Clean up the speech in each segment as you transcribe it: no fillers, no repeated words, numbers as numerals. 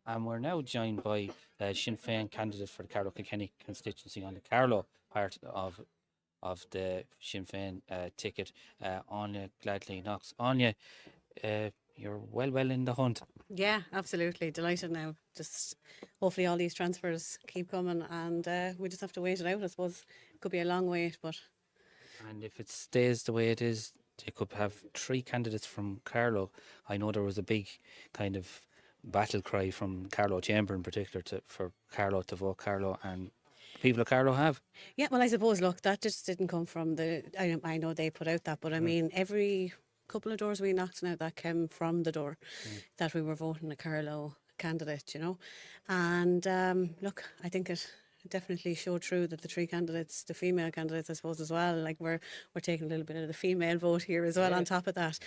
And we're now joined by Sinn Fein candidate for the Carlow Kilkenny constituency on the Carlow part of the Sinn Fein ticket, Áine Gladney Knox. Áine, you're well in the hunt. Yeah, absolutely. Delighted now. Just hopefully all these transfers keep coming, and we just have to wait it out. I suppose it could be a long wait, but And if it stays the way it is, they could have three candidates from Carlow. I know there was a big kind of battle cry from Carlow Chamber in particular for Carlow to vote Carlow, and people of Carlow have. yeah. Well, I suppose look, that just didn't come from the. I know they put out that, but I mean every couple of doors we knocked now that came from the door that we were voting a Carlow candidate, and look, I think it definitely showed true that the three candidates, the female candidates, I suppose as well, like we're taking a little bit of the female vote here as well on top of that.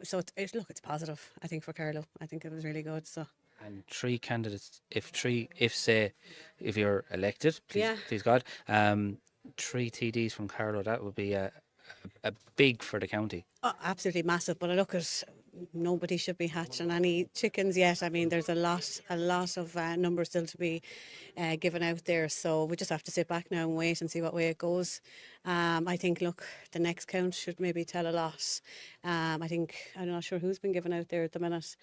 So it's positive. I think for Carlow, I think it was really good. So. And three candidates, if you're elected, please God, three TDs from Carlow, that would be a big for the county. Oh, absolutely massive. But I look at nobody should be hatching any chickens yet. I mean, there's a lot of numbers still to be given out there. So we just have to sit back now and wait and see what way it goes. I think, look, the next count should maybe tell a lot. I think, I'm not sure who's been given out there at the minute.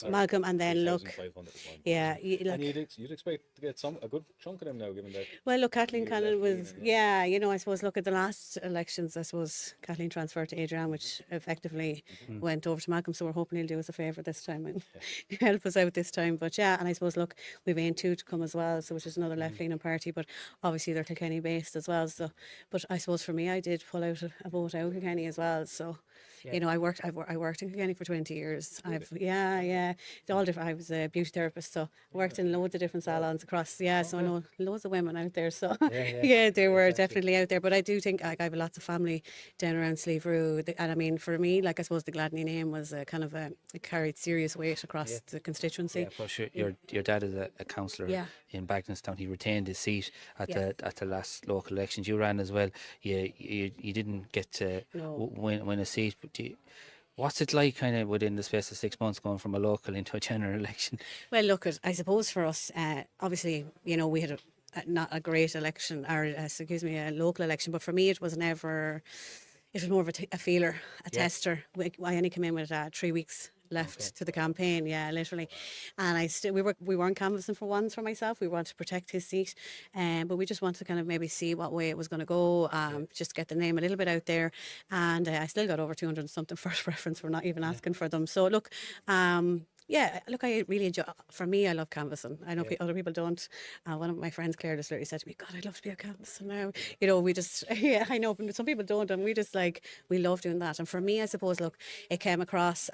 Malcolm, and then look, yeah, and you'd expect to get a good chunk of them now, given that. Well, look, Kathleen Cannon was, I suppose, look at the last elections, I suppose Kathleen transferred to Adrian, which effectively went over to Malcolm, so we're hoping he'll do us a favour this time and help us out this time. But yeah, and I suppose, look, we've Aon2 to come as well, so which is another left-leaning party, but obviously they're Kilkenny based as well. So, but I suppose for me, I did pull out a vote out of Kilkenny as well. So. Yeah. I worked in Kilkenny for 20 years. It's all different. I was a beauty therapist, so I worked in loads of different salons across. So I know loads of women out there. So they were definitely out there. But I do think I have lots of family down around Slieve Road, and I mean for me, like I suppose the Gladney name was a kind of it carried serious weight across the constituency. Yeah, plus your dad is a councillor in Bagnallstown. He retained his seat at the last local elections. You ran as well. You didn't get to win a seat. What's it like kind of within the space of 6 months going from a local into a general election? Well, look, I suppose for us, obviously, we had not a great election, or a local election, but for me it was more of a feeler, a tester. I only came in with 3 weeks left to the campaign, literally, and we weren't canvassing for once for myself. We wanted to protect his seat, but we just wanted to kind of maybe see what way it was going to go, just get the name a little bit out there, and I still got over 200 and something first preference for not even asking for them. So look, look, I really enjoy. For me, I love canvassing. I know other people don't. One of my friends, Claire, just literally said to me, "God, I'd love to be a canvasser now." We just, I know, but some people don't, and we just we love doing that. And for me, I suppose, look, it came across.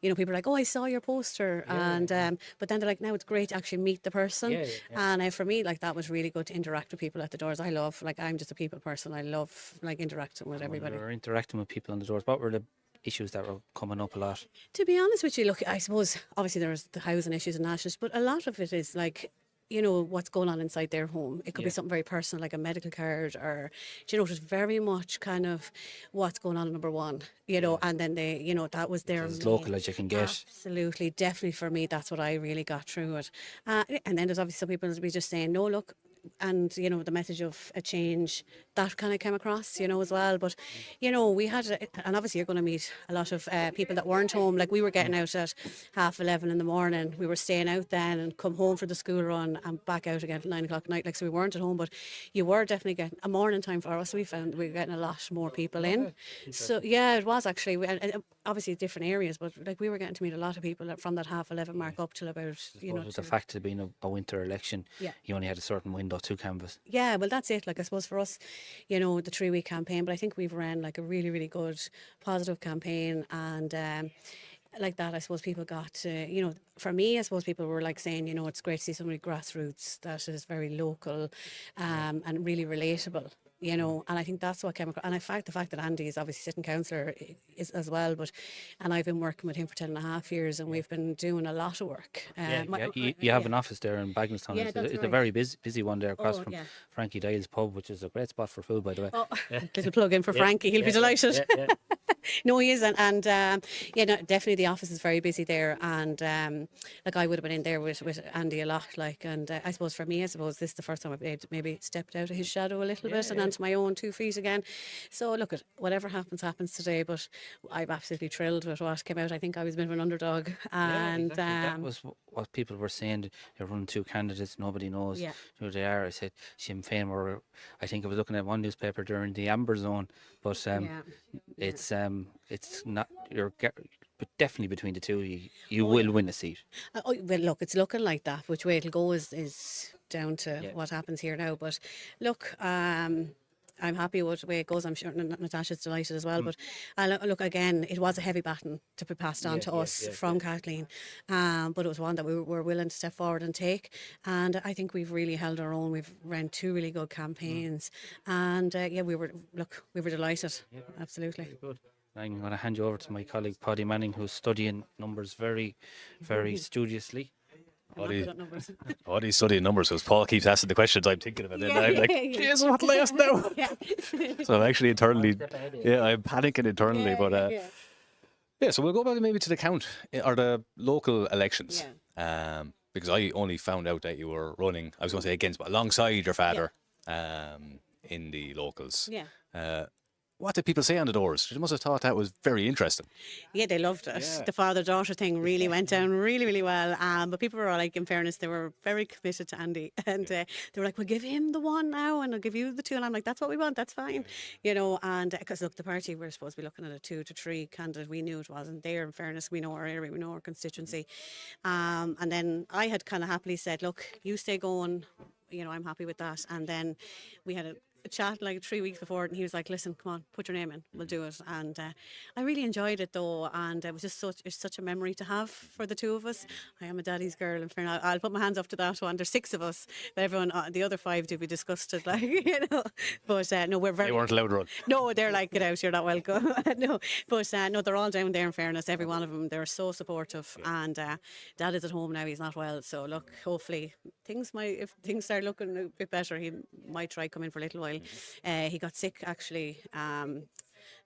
People are like, "Oh, I saw your poster," and but then they're like, "Now it's great to actually meet the person." And for me, that was really good to interact with people at the doors. I love, I'm just a people person. I love interacting with everybody. Or interacting with people on the doors. What were the issues that were coming up a lot? To be honest with you, look, I suppose obviously there was the housing issues and nationals, but a lot of it is what's going on inside their home. It could be something very personal, like a medical card, or it was very much kind of what's going on at number one, and then they, that was their as local as you can get. Absolutely, definitely for me, that's what I really got through it. And then there's obviously some people will be just saying, no, look, and the message of a change that kind of came across as well. But we had and obviously you're going to meet a lot of people that weren't home. Like we were getting out at 11:30 in the morning, we were staying out then and come home for the school run and back out again at 9 o'clock at night, so we weren't at home, but you were definitely getting a morning time for us. We found we were getting a lot more people in. So it was actually, and obviously different areas, but we were getting to meet a lot of people from that 11:30 mark up till about with the fact of being a winter election, you only had a certain window to canvass. Yeah, well, that's it. I suppose for us, the 3-week campaign, but I think we've ran a really, really good, positive campaign, and like that, I suppose people got to, for me, I suppose people were saying, it's great to see somebody grassroots that is very local, and really relatable. And I think that's what came across. And the fact that Andy is obviously sitting councillor is as well, and I've been working with him for 10.5 years, and we've been doing a lot of work. You have an office there in Bagnallstown. It's a very busy one there across from Frankie Dale's pub, which is a great spot for food, by the way. Little plug in for Frankie, he'll be delighted. No, he is, and yeah, no, definitely the office is very busy there, and like I would have been in there with Andy a lot, like, and I suppose for me, this is the first time I've maybe stepped out of his shadow a little bit and onto my own 2 feet again. So look, at whatever happens today, but I'm absolutely thrilled with what came out. I think I was a bit of an underdog, and that was what people were saying. They're running 2 candidates, nobody knows who they are. I said Sinn Fein were, I think I was looking at one newspaper during the amber zone, but it's not but definitely between the two you will win a seat. Well, look, it's looking like that. Which way it'll go is down to what happens here now. But look, I'm happy with the way it goes. I'm sure Natasha's delighted as well. But look, again, it was a heavy baton to be passed on to us from Kathleen. But it was one that we were willing to step forward and take. And I think we've really held our own. We've ran 2 really good campaigns. And we were delighted. Absolutely. Good. I'm going to hand you over to my colleague Paidi Manning, who's studying numbers very, very studiously. Paudie's studying numbers because Paul keeps asking the questions I'm thinking of it. And I'm like, Jesus, what will I ask now? So I'm actually internally, I'm panicking internally. But so we'll go back maybe to the count or the local elections. Because I only found out that you were running, I was going to say against, but alongside your father in the locals. What did people say on the doors? You must have thought that was very interesting. Yeah, they loved it. The father-daughter thing really went down really, really well. But people were all like, in fairness, they were very committed to Andy. And they were like, we'll give him the 1 now and I'll give you the 2. And I'm like, that's what we want, that's fine. You know, and because look, the party, we're supposed to be looking at a 2 to 3 candidate. We knew it wasn't there. In fairness, we know our area, we know our constituency. And then I had kind of happily said, look, you stay going. You know, I'm happy with that. And then we had a chat like 3 weeks before, and he was like, listen, come on, put your name in, we'll do it. And I really enjoyed it though, and it was just such a memory to have for the 2 of us. I am a daddy's girl, and I'll put my hands up to that one. There's 6 of us, but everyone, the other 5 do be disgusted, like, you know. But no, we're very. They weren't allowed to run. No, they're like, get out, you're not welcome. No, but no, they're all down there. In fairness, every one of them, they're so supportive. And Dad is at home now; he's not well. So look, hopefully if things start looking a bit better, he might try come in for a little while. He got sick actually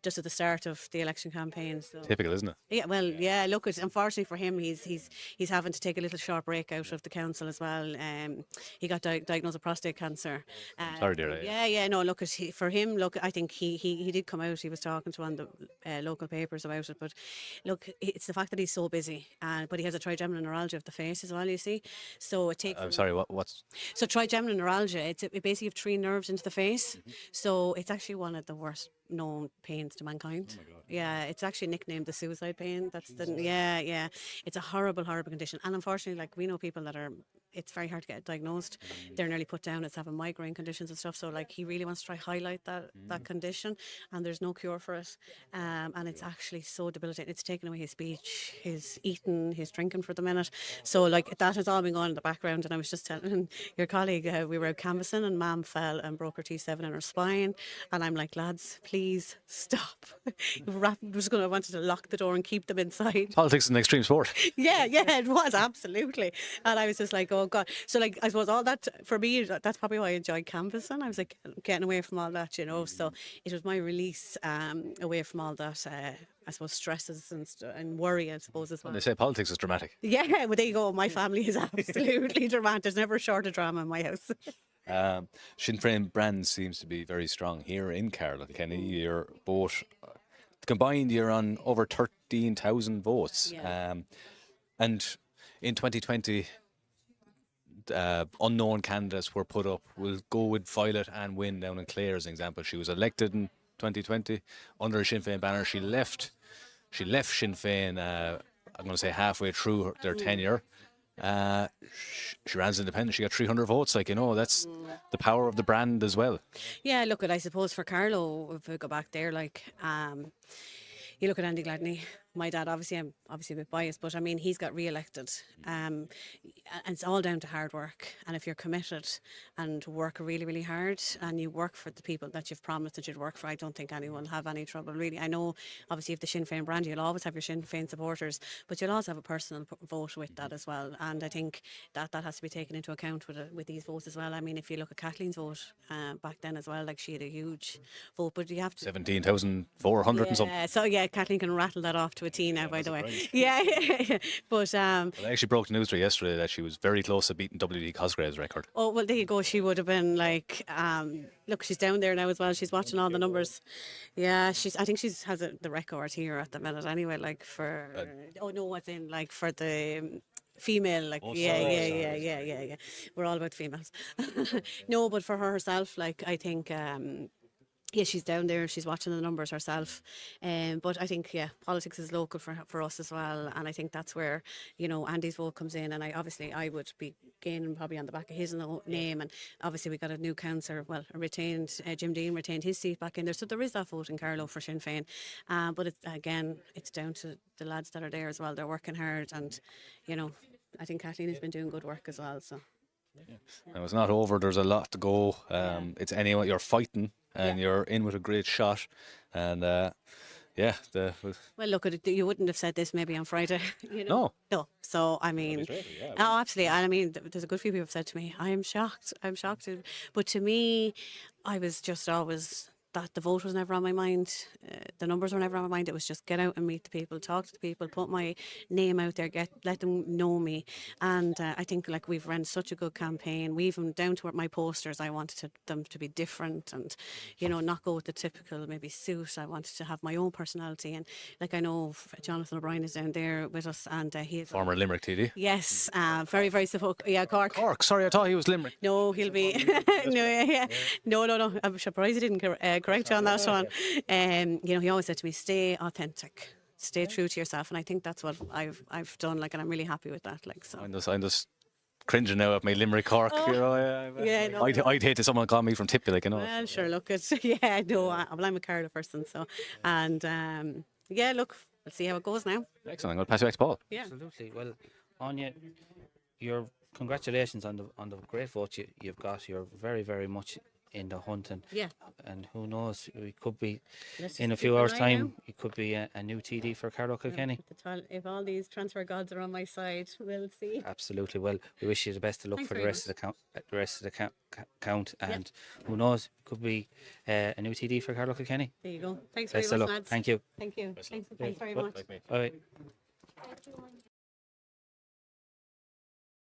just at the start of the election campaign. So. Typical, isn't it? Yeah, well, yeah. Look, unfortunately for him, he's having to take a little short break out of the council as well. He got diagnosed with prostate cancer. Sorry, dear. Yeah. No, look, for him, look, I think he did come out. He was talking to one of the local papers about it. But look, it's the fact that he's so busy, but he has a trigeminal neuralgia of the face as well. You see, so it takes. I'm sorry. What's? So trigeminal neuralgia. It basically have 3 nerves into the face. So it's actually one of the worst known pains to mankind. Oh my God. Yeah, it's actually nicknamed the suicide pain. That's it's a horrible condition, and unfortunately, like, we know people that are, it's very hard to get diagnosed. They're nearly put down as having migraine conditions and stuff. So like, he really wants to try highlight that condition, and there's no cure for it. And it's actually so debilitating. It's taken away his speech, his eating, his drinking for the minute. So like, that has all been going in the background. And I was just telling your colleague, we were out canvassing and Mum fell and broke her T7 in her spine. And I'm like, lads, please stop. I wanted to lock the door and keep them inside. Politics is an extreme sport. Yeah, it was, absolutely. And I was just like, oh God. So like, I suppose all that, for me, that's probably why I enjoyed canvassing. I was like, getting away from all that, you know. So it was my release away from all that, I suppose, stresses and worry, I suppose, as well. And they say politics is dramatic. Yeah, well, there you go. My family is absolutely dramatic. There's never a short of drama in my house. Sinn Fein brand seems to be very strong here in Carlow Kilkenny. You're both combined, you're on over 13,000 votes. And in 2020, unknown candidates were put up. We'll go with Violet and Wynne down in Clare as an example. She was elected in 2020 under a Sinn Fein banner. She left Sinn Fein, I'm going to say halfway through their tenure. She ran as independent. She got 300 votes. Like, you know, that's the power of the brand as well. Yeah, look, I suppose for Carlow, if we go back there, like, you look at Áine Gladney, my dad, obviously, I'm obviously a bit biased, but I mean, he's got re-elected. And it's all down to hard work. And if you're committed and work really, really hard and you work for the people that you've promised that you'd work for, I don't think anyone will have any trouble, really. I know, obviously, if the Sinn Fein brand, you'll always have your Sinn Fein supporters, but you'll also have a personal vote with that as well. And I think that has to be taken into account with these votes as well. I mean, if you look at Kathleen's vote back then as well, like she had a huge vote, but you have to... 17,400 and something. So yeah, Kathleen can rattle that off to a T now, by the way. Yeah. But well, I actually broke the news to her yesterday that she was very close to beating W.D. Cosgrave's record. oh, well, there you go. She would have been like, look, she's down there now as well. She's watching all the numbers. Yeah, I think she's has the record here at the minute anyway, like for, oh no, what's in, like for the female, like, yeah. We're all about females. No, but for herself, like, I think, yeah, she's down there, she's watching the numbers herself. But I think, yeah, politics is local for us as well. And I think that's where, you know, Andy's vote comes in. And I would be gaining probably on the back of his name. And obviously we got a new councillor, well, Jim Dean retained his seat back in there. So there is that vote in Carlow for Sinn Fein. But it's down to the lads that are there as well. They're working hard. And, you know, I think Kathleen has been doing good work as well. So. Now, it's not over. There's a lot to go. It's anyway, you're fighting and you're in with a great shot. And well, look, you wouldn't have said this maybe on Friday. You know? No. So, I mean, oh, absolutely. And I mean, there's a good few people have said to me, I'm shocked. But to me, I was just always... that the vote was never on my mind, the numbers were never on my mind. It was just get out and meet the people, talk to the people, put my name out there, let them know me. And I think like we've run such a good campaign. We even down to my posters, I wanted them to be different and, you know, not go with the typical maybe suit. I wanted to have my own personality. And like I know Jonathan O'Brien is down there with us, and he former Limerick TD. Yes, very, very supportive. Yeah, Cork. Sorry, I thought he was Limerick. No, he'll be. No. I'm surprised he didn't correct you on that one. You know, he always said to me, stay authentic, stay true to yourself, and I think that's what I've done. Like, and I'm really happy with that. Like, so. I'm just cringing now at my Limerick Cork. You know, I'd hate if someone called me from Tippy, like, you know. Well, sure, look, I'm a Carlow person, so, and look, we'll see how it goes now. Excellent. I'm going to pass you back to Paul. Yeah, absolutely. Well, Áine, your congratulations on the great vote you've got. You're very, very much in the hunt, and who knows, we could be in a few hours' time. It could be a new TD for Carlow Kilkenny. If all these transfer gods are on my side, we'll see. Absolutely. Well, we wish you the best of luck for the rest of the count, and who knows, it could be a new TD for Carlow Kilkenny. There you go. Thanks very much, lads. Thank you. Thanks very much. Bye.